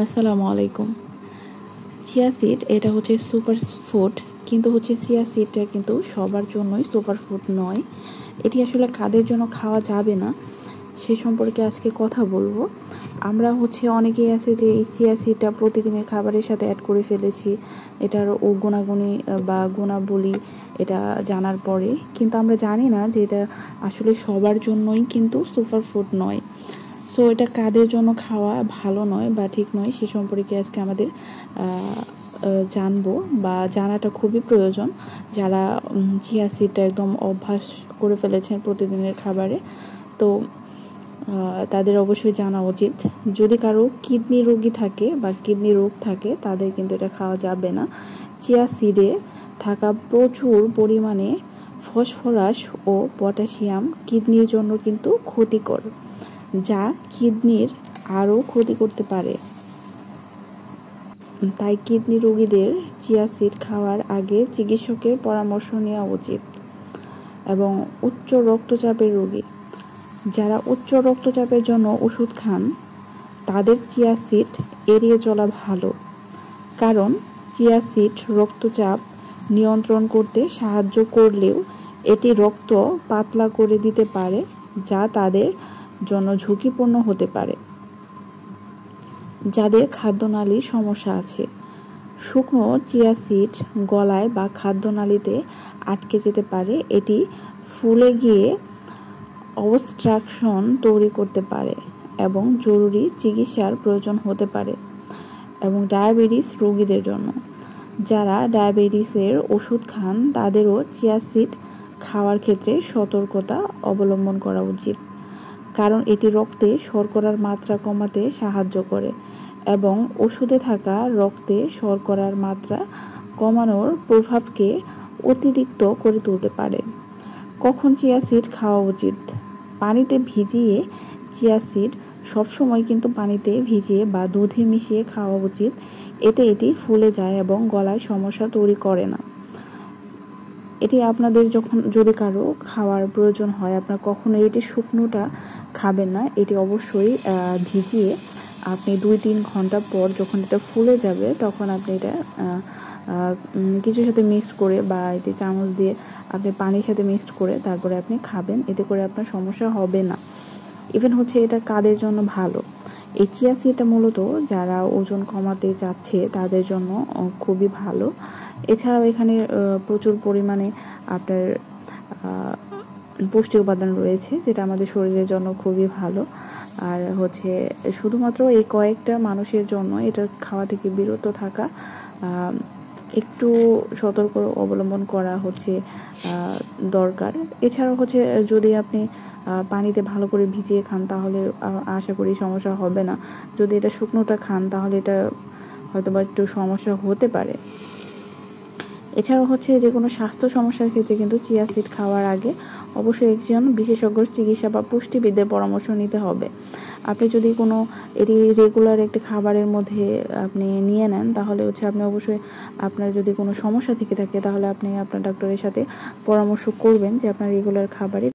আসসালামু আলাইকুম। Chia seed এটা হচ্ছে সুপার ফুড, কিন্তু চিয়া সিডটা কিন্তু সবার জন্যই সুপার ফুড নয়। এটি আসলে কাদের জন্য খাওয়া যাবে না সে সম্পর্কে আজকে কথা বলবো। আমরা অনেকেই আছে যে এই চিয়া সিডটা প্রতিদিনের খাবারের সাথে অ্যাড করে ফেলেছি, এটার গুণাগুণী বা গুণাবলী এটা জানার পরে, কিন্তু আমরা জানি না যে এটা আসলে সবার জন্যই কিন্তু সুপার ফুড নয়। সো এটা কাদের জন্য খাওয়া ভালো নয় বা ঠিক নয় সে সম্পর্কে আজকে আমাদের জানবো বা জানাটা খুবই প্রয়োজন। যারা চিয়া সিডটা একদম অভ্যাস করে ফেলেছেন প্রতিদিনের খাবারে, তো তাদের অবশ্যই জানা উচিত। যদি কারো কিডনি রোগী থাকে বা কিডনি রোগ থাকে তাদের কিন্তু এটা খাওয়া যাবে না। চিয়া সিডে থাকা প্রচুর পরিমাণে ফসফরাস ও পটাশিয়াম কিডনির জন্য কিন্তু ক্ষতিকর, যা কিডনির আরও ক্ষতি করতে পারে। তাই কিডনি রোগীদের চিয়া সিড খাওয়ার আগে চিকিৎসকের পরামর্শ নেওয়া উচিত। এবং উচ্চ রক্তচাপের রোগী, যারা উচ্চ রক্তচাপের জন্য ওষুধ খান তাদের চিয়া সিড এড়িয়ে চলা ভালো, কারণ চিয়া সিড রক্তচাপ নিয়ন্ত্রণ করতে সাহায্য করলেও এটি রক্ত পাতলা করে দিতে পারে, যা তাদের জন্য ঝুঁকিপূর্ণ হতে পারে। যাদের খাদ্যনালীর সমস্যা আছে, শুকনো চিয়া সিড গলায় বা খাদ্যনালীতে আটকে যেতে পারে, এটি ফুলে গিয়ে অবস্ট্রাকশন তৈরি করতে পারে এবং জরুরি চিকিৎসার প্রয়োজন হতে পারে। এবং ডায়াবেটিস রোগীদের জন্য, যারা ডায়াবেটিসের ওষুধ খান তাদেরও চিয়া সিড খাওয়ার ক্ষেত্রে সতর্কতা অবলম্বন করা উচিত, কারণ এটি রক্তে শর্করার মাত্রা কমাতে সাহায্য করে এবং ওষুধে থাকা রক্তে শর্করার মাত্রা কমানোর প্রভাবকে অতিরিক্ত করে তুলতে পারে। কখন চিয়া সিড খাওয়া উচিত? পানিতে ভিজিয়ে চিয়া সিড সবসময় কিন্তু পানিতে ভিজিয়ে বা দুধে মিশিয়ে খাওয়া উচিত, এতে এটি ফুলে যায় এবং গলায় সমস্যা তৈরি করে না। এটি আপনাদের যদি কারো খাওয়ার প্রয়োজন হয়, আপনার কখনো এটি শুকনোটা খাবেন না। এটি অবশ্যই ভিজিয়ে আপনি 2-3 ঘন্টা পর যখন এটা ফুলে যাবে তখন আপনি এটা কিছুর সাথে মিক্সড করে বা এটি চামচ দিয়ে আপনি পানির সাথে মিক্সড করে তারপরে আপনি খাবেন, এতে করে আপনার সমস্যা হবে না। ইভেন এটা কাদের জন্য ভালো? এই চিয়া সিডটা মূলত যারা ওজন কমাতে চাচ্ছে তাদের জন্য খুবই ভালো। এছাড়াও এখানে প্রচুর পরিমাণে আপনার পুষ্টি উপাদান রয়েছে, যেটা আমাদের শরীরের জন্য খুবই ভালো। আর শুধুমাত্র এই কয়েকটা মানুষের জন্য এটা খাওয়া থেকে বিরত থাকা, একটু সতর্ক অবলম্বন করা দরকার। এছাড়াও যদি আপনি পানিতে ভালো করে ভিজিয়ে খান তাহলে আশা করি সমস্যা হবে না। যদি এটা শুকনোটা খান তাহলে এটা হয়তো বা একটু সমস্যা হতে পারে। এছাড়াও যে কোনো স্বাস্থ্য সমস্যার ক্ষেত্রে কিন্তু চিয়া সিড খাওয়ার আগে অবশ্যই একজন বিশেষজ্ঞ চিকিৎসা বা পুষ্টিবিদের পরামর্শ নিতে হবে। আপনি যদি কোনো এটি রেগুলার একটি খাবারের মধ্যে আপনি নিয়ে নেন তাহলে আপনি অবশ্যই আপনার যদি কোনো সমস্যা থেকে থাকে তাহলে আপনি আপনার ডাক্তারের সাথে পরামর্শ করবেন যে আপনার রেগুলার খাবারে